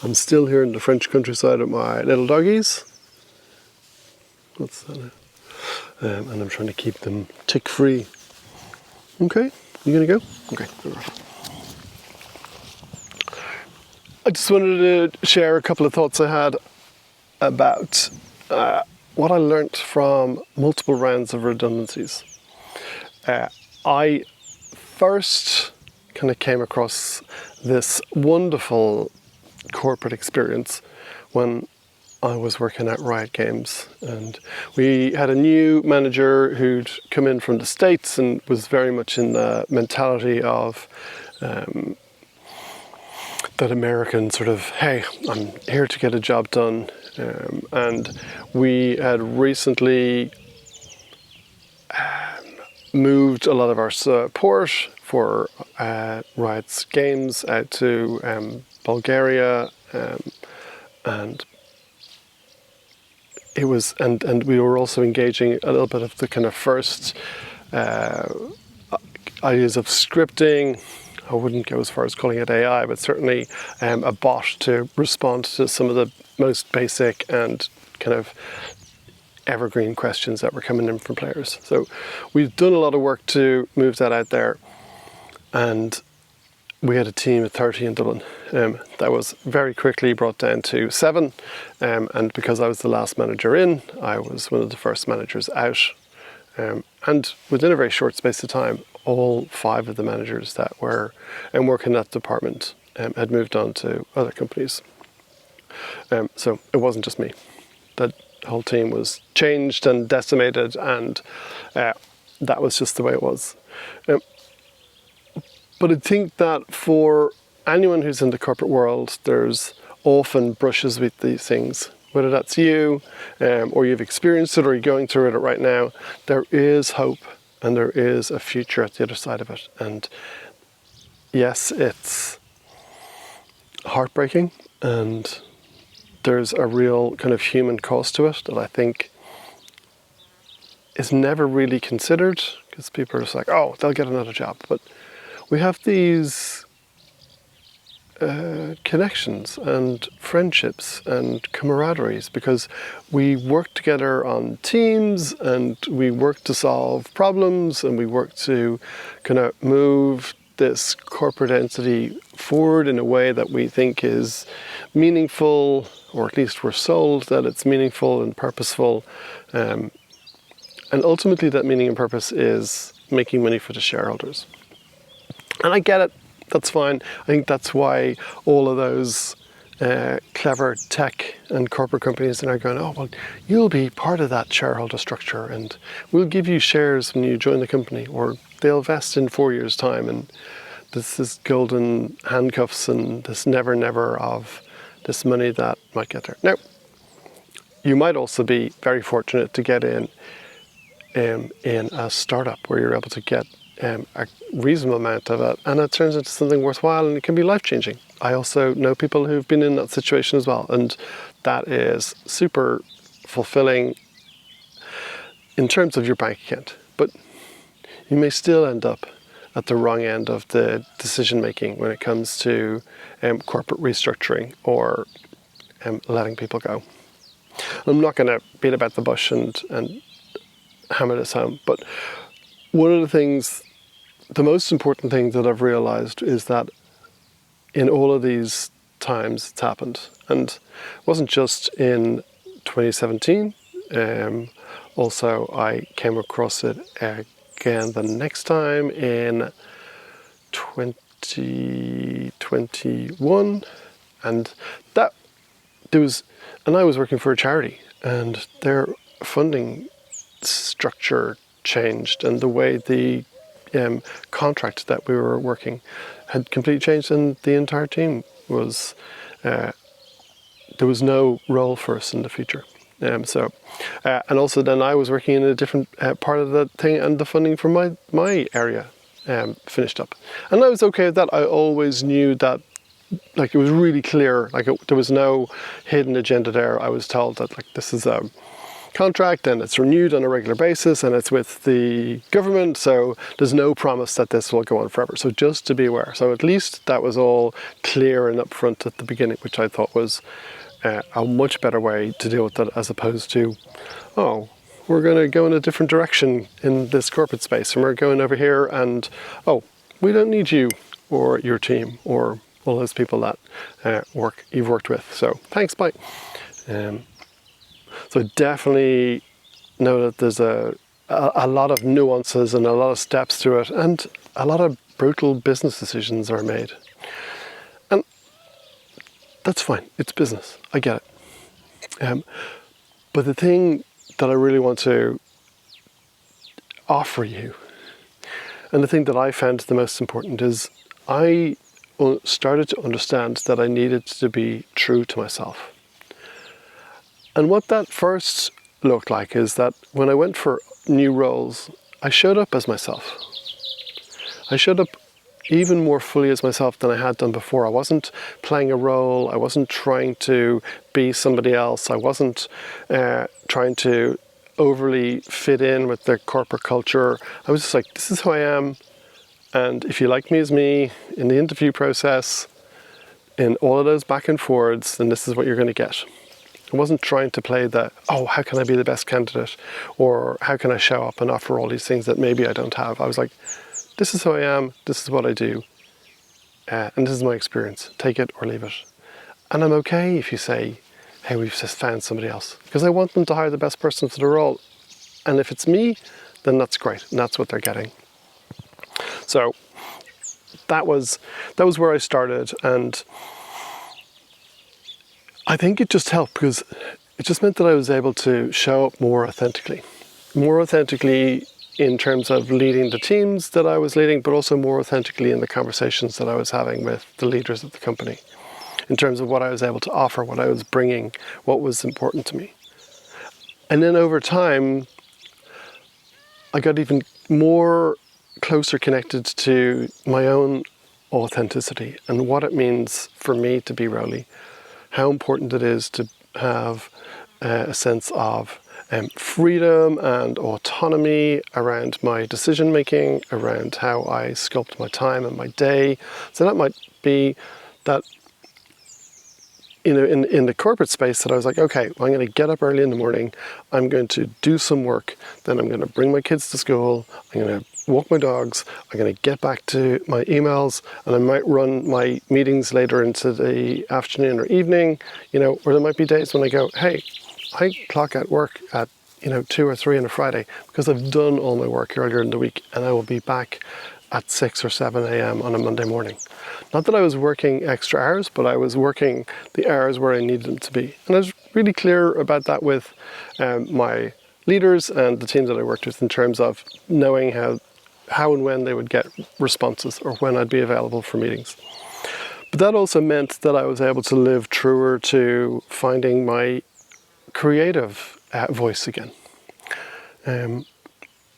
I'm still here in the French countryside with my little doggies. What's that? And I'm trying to keep them tick-free. Okay, you gonna go? Okay. I just wanted to share a couple of thoughts I had about what I learnt from multiple rounds of redundancies. I first kind of came across this wonderful corporate experience when I was working at Riot Games, and we had a new manager who'd come in from the States and was very much in the mentality of that American sort of, hey, I'm here to get a job done. And we had recently moved a lot of our support for Riot's games out to Bulgaria, and it was, and we were also engaging a little bit of the kind of first ideas of scripting. I wouldn't go as far as calling it AI, but certainly a bot to respond to some of the most basic and kind of evergreen questions that were coming in from players. So we've done a lot of work to move that out there, and we had a team of 30 in Dublin. That was very quickly brought down to 7, and because I was the last manager in, I was one of the first managers out. And within a very short space of time, all 5 of the managers that were working in that department had moved on to other companies. So it wasn't just me. That whole team was changed and decimated, and that was just the way it was. But I think that for anyone who's in the corporate world, there's often brushes with these things. Whether that's you, or you've experienced it, or you're going through it right now, there is hope and there is a future at the other side of it. And yes, it's heartbreaking, and there's a real kind of human cost to it that I think is never really considered, because people are just like, oh, they'll get another job. But we have these connections and friendships and camaraderies because we work together on teams, and we work to solve problems, and we work to kind of move this corporate entity forward in a way that we think is meaningful, or at least we're sold that it's meaningful and purposeful. And ultimately that meaning and purpose is making money for the shareholders. And I get it. That's fine. I think that's why all of those clever tech and corporate companies are going, oh, well, you'll be part of that shareholder structure, and we'll give you shares when you join the company, or they'll vest in 4 years' time, and this is golden handcuffs and this never, never of this money that might get there. Now, you might also be very fortunate to get in a startup where you're able to get a reasonable amount of it, and it turns into something worthwhile, and it can be life-changing. I also know people who've been in that situation as well, and that is super fulfilling in terms of your bank account. But you may still end up at the wrong end of the decision making when it comes to corporate restructuring or letting people go. I'm not going to beat about the bush and hammer this home, but one of the things, the most important thing that I've realized is that in all of these times it's happened. And it wasn't just in 2017. Also, I came across it again the next time in 2021. And I was working for a charity, and their funding structure changed, and the way the contract that we were working had completely changed, and the entire team was there was no role for us in the future. And also then I was working in a different part of the thing, and the funding from my area finished up, and I was okay with that. I always knew that, like, it was really clear, like there was no hidden agenda there. I was told that, like, this is a contract and it's renewed on a regular basis and it's with the government, so there's no promise that this will go on forever. So just to be aware. So at least that was all clear and upfront at the beginning, which I thought was a much better way to deal with it, as opposed to, oh, we're going to go in a different direction in this corporate space and we're going over here and, oh, we don't need you or your team or all those people that you've worked with. So thanks, bye. So definitely know that there's a lot of nuances and a lot of steps to it, and a lot of brutal business decisions are made. And that's fine, it's business, I get it. But the thing that I really want to offer you, and the thing that I found the most important, is I started to understand that I needed to be true to myself. And what that first looked like is that when I went for new roles, I showed up as myself. I showed up even more fully as myself than I had done before. I wasn't playing a role. I wasn't trying to be somebody else. I wasn't trying to overly fit in with the corporate culture. I was just like, this is who I am. And if you like me as me in the interview process, in all of those back and forwards, then this is what you're going to get. I wasn't trying to play the, oh, how can I be the best candidate? Or how can I show up and offer all these things that maybe I don't have? I was like, this is who I am, this is what I do, and this is my experience. Take it or leave it. And I'm okay if you say, hey, we've just found somebody else, because I want them to hire the best person for the role. And if it's me, then that's great, and that's what they're getting. So that was where I started, and I think it just helped because it just meant that I was able to show up more authentically in terms of leading the teams that I was leading, but also more authentically in the conversations that I was having with the leaders of the company, in terms of what I was able to offer, what I was bringing, what was important to me. And then over time, I got even more closer connected to my own authenticity and what it means for me to be Rowley, how important it is to have a sense of freedom and autonomy around my decision making, around how I sculpt my time and my day. So that might be that, in the corporate space, that I was like, okay, well, I'm going to get up early in the morning, I'm going to do some work, then I'm going to bring my kids to school, I'm going to walk my dogs, I'm going to get back to my emails, and I might run my meetings later into the afternoon or evening, or there might be days when I go, hey, I clock out work at 2 or 3 on a Friday because I've done all my work earlier in the week, and I will be back at 6 or 7 a.m. on a Monday morning. Not that I was working extra hours, but I was working the hours where I needed them to be. And I was really clear about that with my leaders and the team that I worked with, in terms of knowing how and when they would get responses or when I'd be available for meetings. But that also meant that I was able to live truer to finding my creative voice again.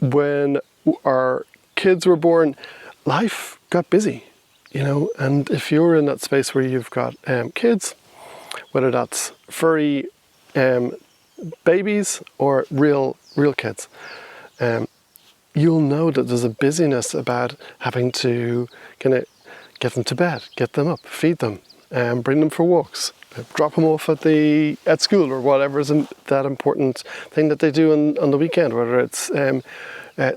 When our kids were born, life got busy, and if you're in that space where you've got kids, whether that's furry babies or real kids, you'll know that there's a busyness about having to kind of get them to bed, get them up, feed them, bring them for walks, drop them off at school or whatever is that important thing that they do on the weekend, whether it's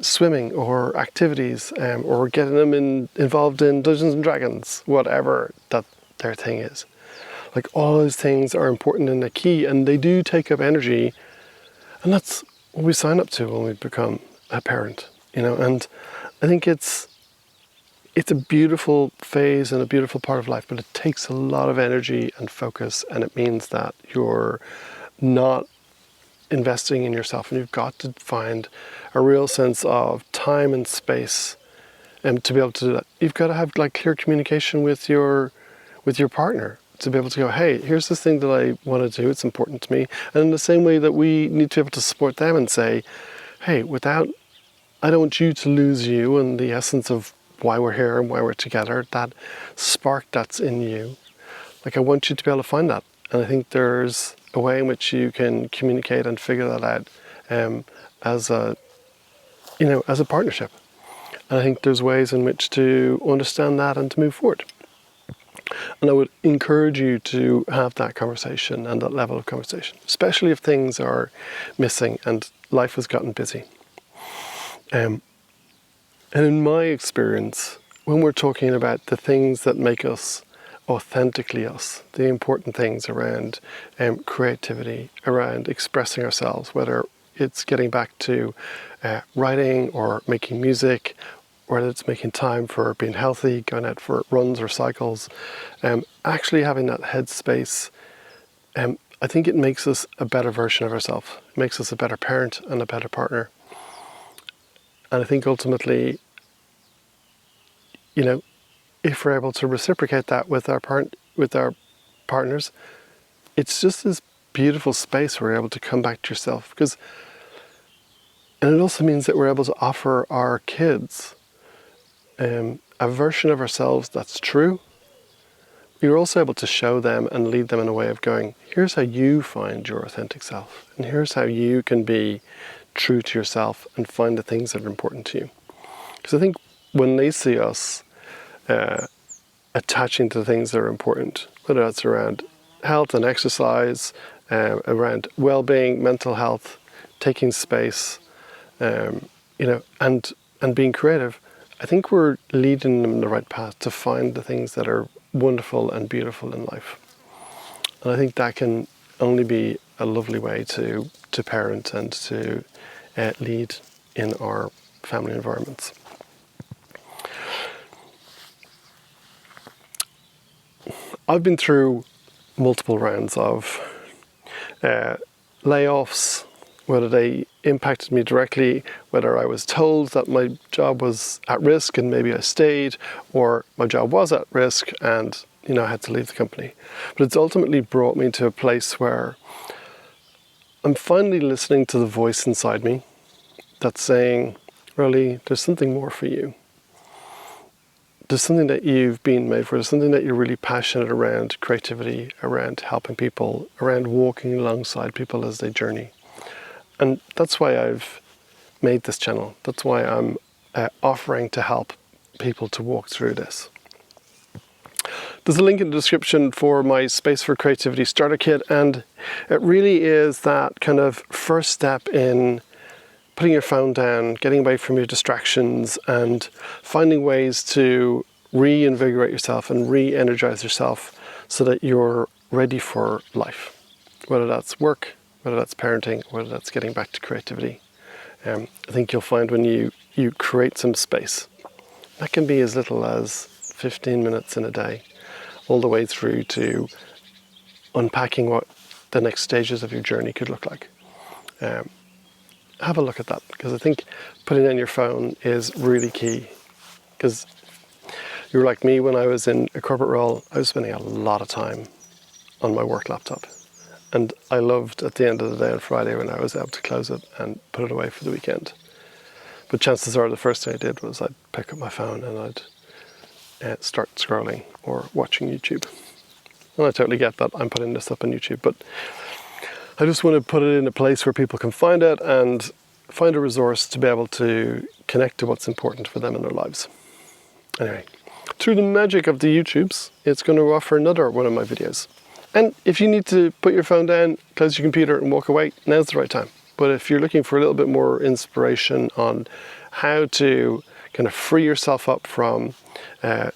swimming or activities, or getting them involved in Dungeons and Dragons, whatever that their thing is. Like, all those things are important and they're key, and they do take up energy, and that's what we sign up to when we become a parent, and I think it's a beautiful phase and a beautiful part of life, but it takes a lot of energy and focus, and it means that you're not investing in yourself, and you've got to find a real sense of time and space to be able to do that. You've got to have clear communication with your partner to be able to go, hey, here's this thing that I want to do, it's important to me. And in the same way that we need to be able to support them and say, hey, I don't want you to lose you and the essence of why we're here and why we're together, that spark that's in you. I want you to be able to find that. And I think there's a way in which you can communicate and figure that out as a partnership. And I think there's ways in which to understand that and to move forward. And I would encourage you to have that conversation and that level of conversation, especially if things are missing and life has gotten busy. And in my experience, when we're talking about the things that make us authentically us, the important things around creativity, around expressing ourselves, whether it's getting back to writing or making music, whether it's making time for being healthy, going out for runs or cycles, actually having that headspace, I think it makes us a better version of ourselves. It makes us a better parent and a better partner. And I think ultimately, if we're able to reciprocate that with our partners, it's just this beautiful space where we're able to come back to yourself. And it also means that we're able to offer our kids a version of ourselves that's true. You're also able to show them and lead them in a way of going, here's how you find your authentic self, and here's how you can be true to yourself and find the things that are important to you. Because I think when they see us attaching to the things that are important, whether that's around health and exercise, around well-being, mental health, taking space, and being creative, I think we're leading them in the right path to find the things that are wonderful and beautiful in life. And I think that can only be a lovely way to parent and to lead in our family environments. I've been through multiple rounds of layoffs, whether they impacted me directly, whether I was told that my job was at risk and maybe I stayed, or my job was at risk and I had to leave the company. But it's ultimately brought me to a place where I'm finally listening to the voice inside me that's saying, Rolly, there's something more for you. There's something that you've been made for. There's something that you're really passionate around, creativity, around helping people, around walking alongside people as they journey. And that's why I've made this channel. That's why I'm offering to help people to walk through this. There's a link in the description for my Space for Creativity starter kit, and it really is that kind of first step in putting your phone down, getting away from your distractions, and finding ways to reinvigorate yourself and re-energize yourself so that you're ready for life, whether that's work, whether that's parenting, whether that's getting back to creativity. I think you'll find when you create some space, that can be as little as 15 minutes in a day, all the way through to unpacking what the next stages of your journey could look like. Have a look at that, because I think putting down your phone is really key. Because you're like me, when I was in a corporate role, I was spending a lot of time on my work laptop. And I loved at the end of the day on Friday when I was able to close it and put it away for the weekend. But chances are the first thing I did was I'd pick up my phone and I'd start scrolling or watching YouTube. And I totally get that I'm putting this up on YouTube, but I just want to put it in a place where people can find it and find a resource to be able to connect to what's important for them in their lives. Anyway, through the magic of the YouTubes, it's going to offer another one of my videos. And if you need to put your phone down, close your computer and walk away, now's the right time. But if you're looking for a little bit more inspiration on how to kind of free yourself up from a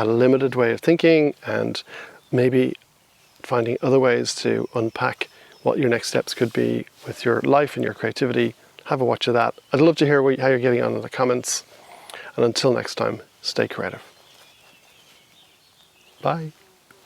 limited way of thinking and maybe finding other ways to unpack what your next steps could be with your life and your creativity, have a watch of that. I'd love to hear how you're getting on in the comments. And until next time, stay creative. Bye.